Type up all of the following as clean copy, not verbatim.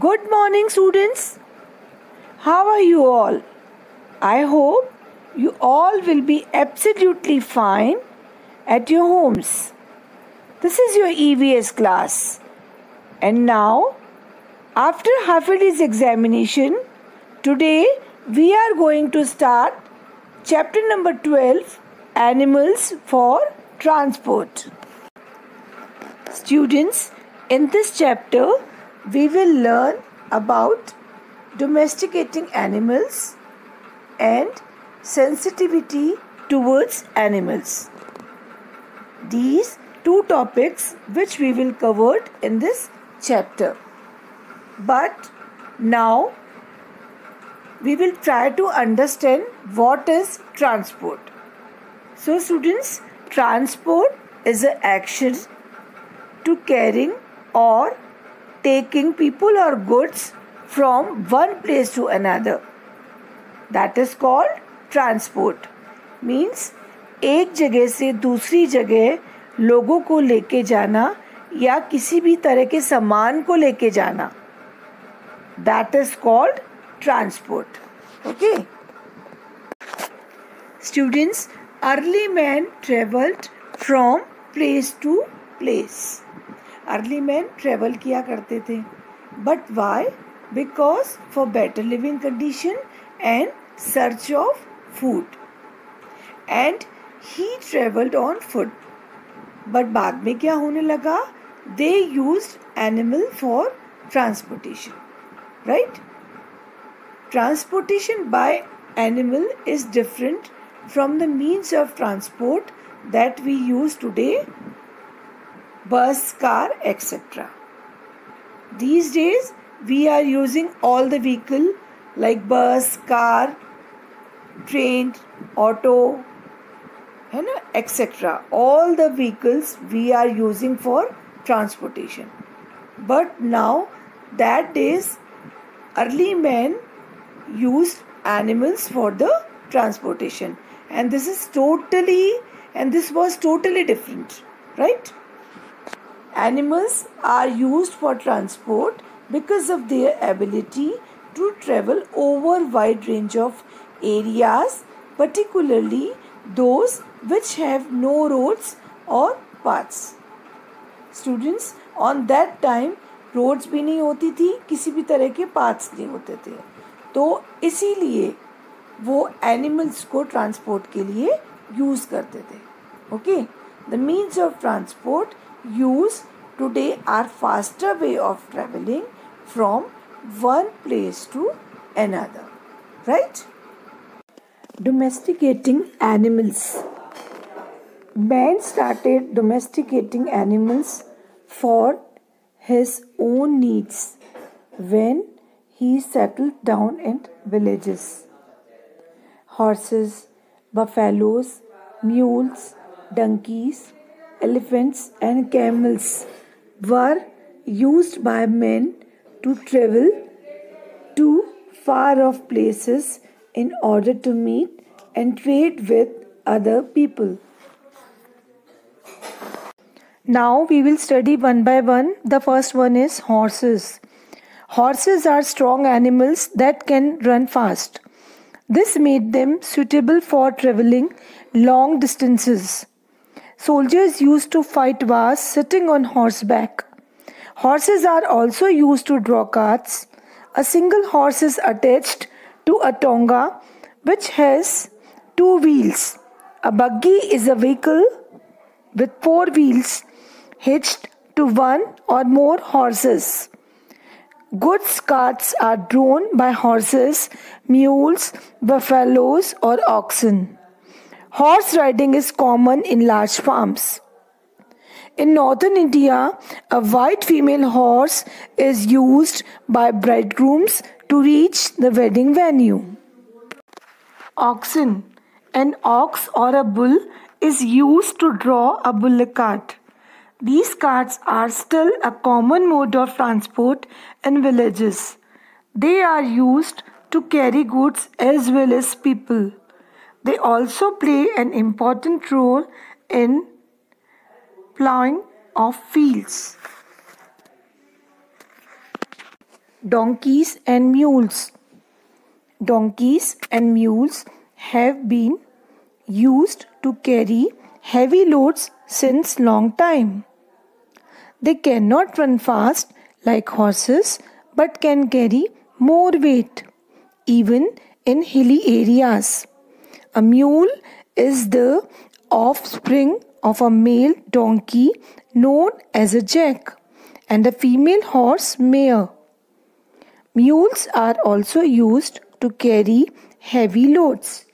Good morning, students. How are you all? I hope you all will be absolutely fine at your homes. This is your EVS class. And now, after half a day's examination, today we are going to start chapter number 12, Animals for Transport. Students, in this chapter, we will learn about domesticating animals and sensitivity towards animals. These two topics which we will cover in this chapter. But now we will try to understand what is transport. So students, transport is an action to carrying or taking people or goods from one place to another. That is called transport. Means एक जगह से दूसरी जगह लोगों को लेके जाना या किसी भी तरह के सामान को लेके जाना. That is called transport. Okay. Students, early man traveled from place to place. Early men travel किया करते थे. But why? Because for better living condition and search of food. And he traveled on foot. But बाद में क्या होने लगा? They used animal for transportation. Right? Transportation by animal is different from the means of transport that we use today. Bus, car, etc. These days we are using all the vehicle like bus, car, train, auto, etc. All the vehicles we are using for transportation. But now that days early men used animals for the transportation, and this was totally different, right? Animals are used for transport because of their ability to travel over wide range of areas, particularly those which have no roads or paths. Students, on that time roads भी नहीं होती थी, किसी भी तरह के paths नहीं होते थे, तो इसीलिए वो animals को transport के लिए use करते थे. Okay, the means of transport used today are faster way of traveling from one place to another, right? Domesticating animals. Man started domesticating animals for his own needs when he settled down in villages. Horses, buffaloes, mules, donkeys, elephants and camels were used by men to travel to far off places in order to meet and trade with other people. Now we will study one by one. The first one is horses. Horses are strong animals that can run fast. This made them suitable for traveling long distances. Soldiers used to fight wars sitting on horseback. Horses are also used to draw carts. A single horse is attached to a tonga which has two wheels. A buggy is a vehicle with four wheels hitched to one or more horses. Goods carts are drawn by horses, mules, buffaloes or oxen. Horse riding is common in large farms. In northern India, a white female horse is used by bridegrooms to reach the wedding venue. Oxen. An ox or a bull is used to draw a bullock cart. These carts are still a common mode of transport in villages. They are used to carry goods as well as people. They also play an important role in plowing of fields. Donkeys and mules. Donkeys and mules have been used to carry heavy loads since long time. They cannot run fast like horses but can carry more weight even in hilly areas. A mule is the offspring of a male donkey known as a jack and a female horse mare. Mules are also used to carry heavy loads.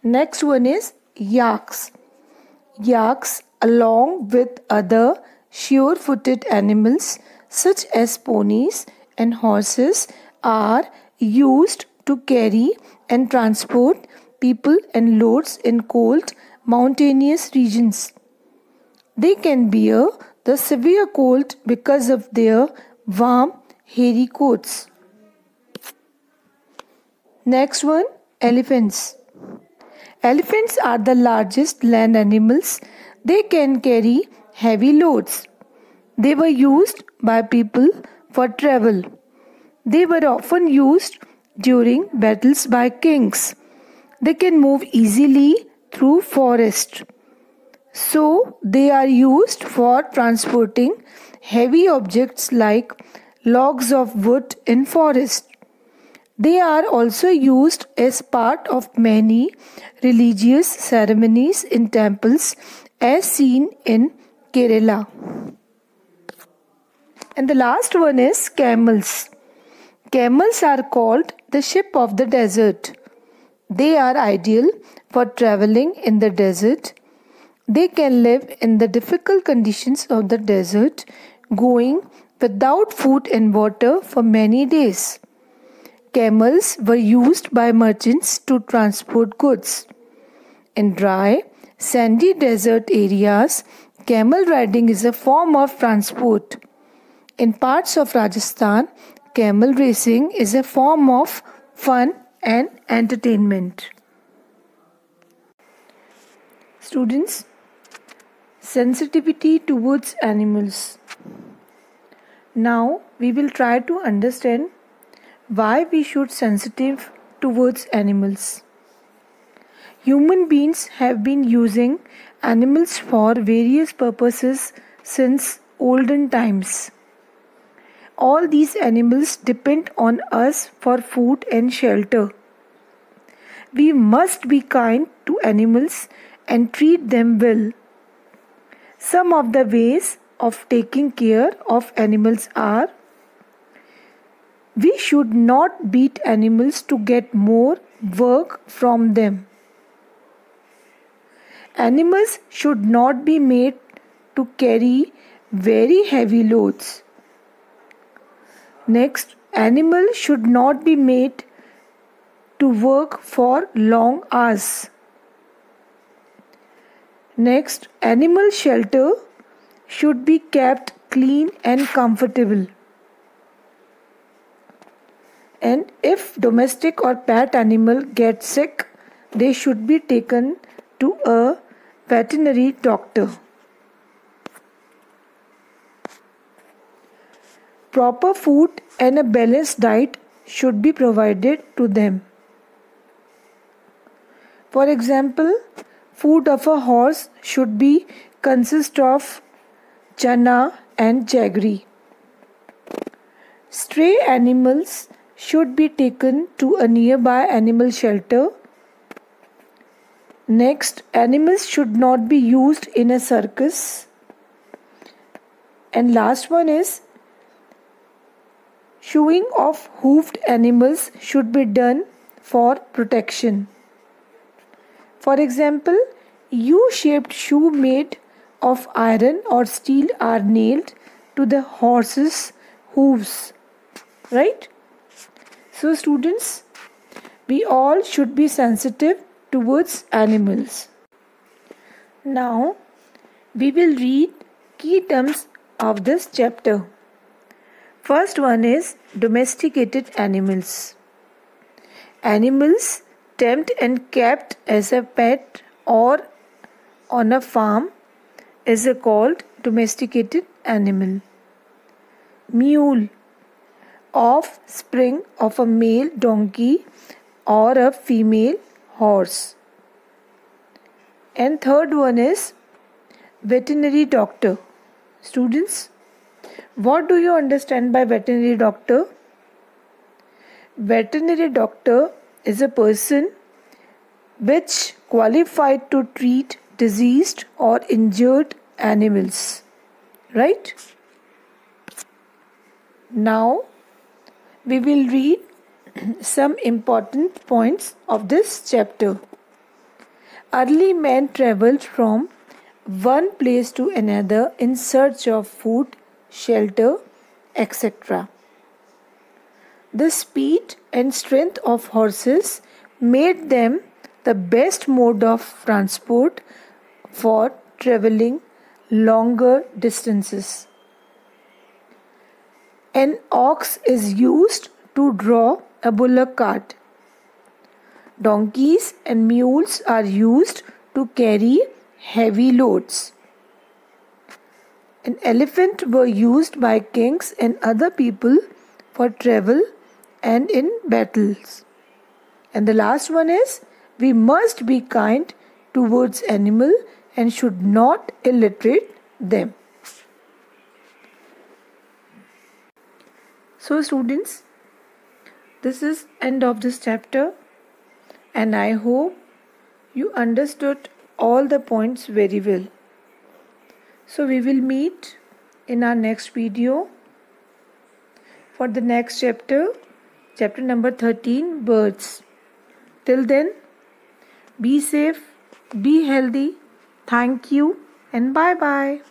Next one is yaks. Yaks, along with other sure-footed animals such as ponies and horses, are used to carry and transport people and loads in cold, mountainous regions. They can bear the severe cold because of their warm, hairy coats. Next one, elephants. Elephants are the largest land animals. They can carry heavy loads. They were used by people for travel. They were often used during battles by kings. They can move easily through forest. So they are used for transporting heavy objects like logs of wood in forest. They are also used as part of many religious ceremonies in temples as seen in Kerala. And the last one is camels. Camels are called the ship of the desert. They are ideal for traveling in the desert. They can live in the difficult conditions of the desert, going without food and water for many days. Camels were used by merchants to transport goods. In dry, sandy desert areas, camel riding is a form of transport. In parts of Rajasthan, camel racing is a form of fun and entertainment. Students, sensitivity towards animals. Now we will try to understand why we should sensitive towards animals. Human beings have been using animals for various purposes since olden times. All these animals depend on us for food and shelter. We must be kind to animals and treat them well. Some of the ways of taking care of animals are: we should not beat animals to get more work from them. Animals should not be made to carry very heavy loads. Next, animals should not be made to work for long hours. Next, animal shelter should be kept clean and comfortable. And if domestic or pet animal get sick, they should be taken to a veterinary doctor. Proper food and a balanced diet should be provided to them. For example, food of a horse should be consist of chana and jaggery. Stray animals should be taken to a nearby animal shelter. Next, animals should not be used in a circus. And last one is, shoeing of hoofed animals should be done for protection. For example, U-shaped shoe made of iron or steel are nailed to the horse's hooves. Right? So students, we all should be sensitive towards animals. Now, we will read key terms of this chapter. First one is domesticated animals. Animals tamed and kept as a pet or on a farm is called domesticated animal. Mule, offspring of a male donkey or a female horse. And third one is veterinary doctor. Students, what do you understand by veterinary doctor? Veterinary doctor is a person which qualified to treat diseased or injured animals. Right? Now we will read some important points of this chapter. Early man traveled from one place to another in search of food, shelter, etc. The speed and strength of horses made them the best mode of transport for traveling longer distances. An ox is used to draw a bullock cart. Donkeys and mules are used to carry heavy loads. An elephant were used by kings and other people for travel and in battles. And the last one is, we must be kind towards animal and should not illiterate them. So students, this is end of this chapter, and I hope you understood all the points very well. So we will meet in our next video for the next chapter, chapter number 13, birds. Till then, be safe, be healthy. Thank you and bye bye.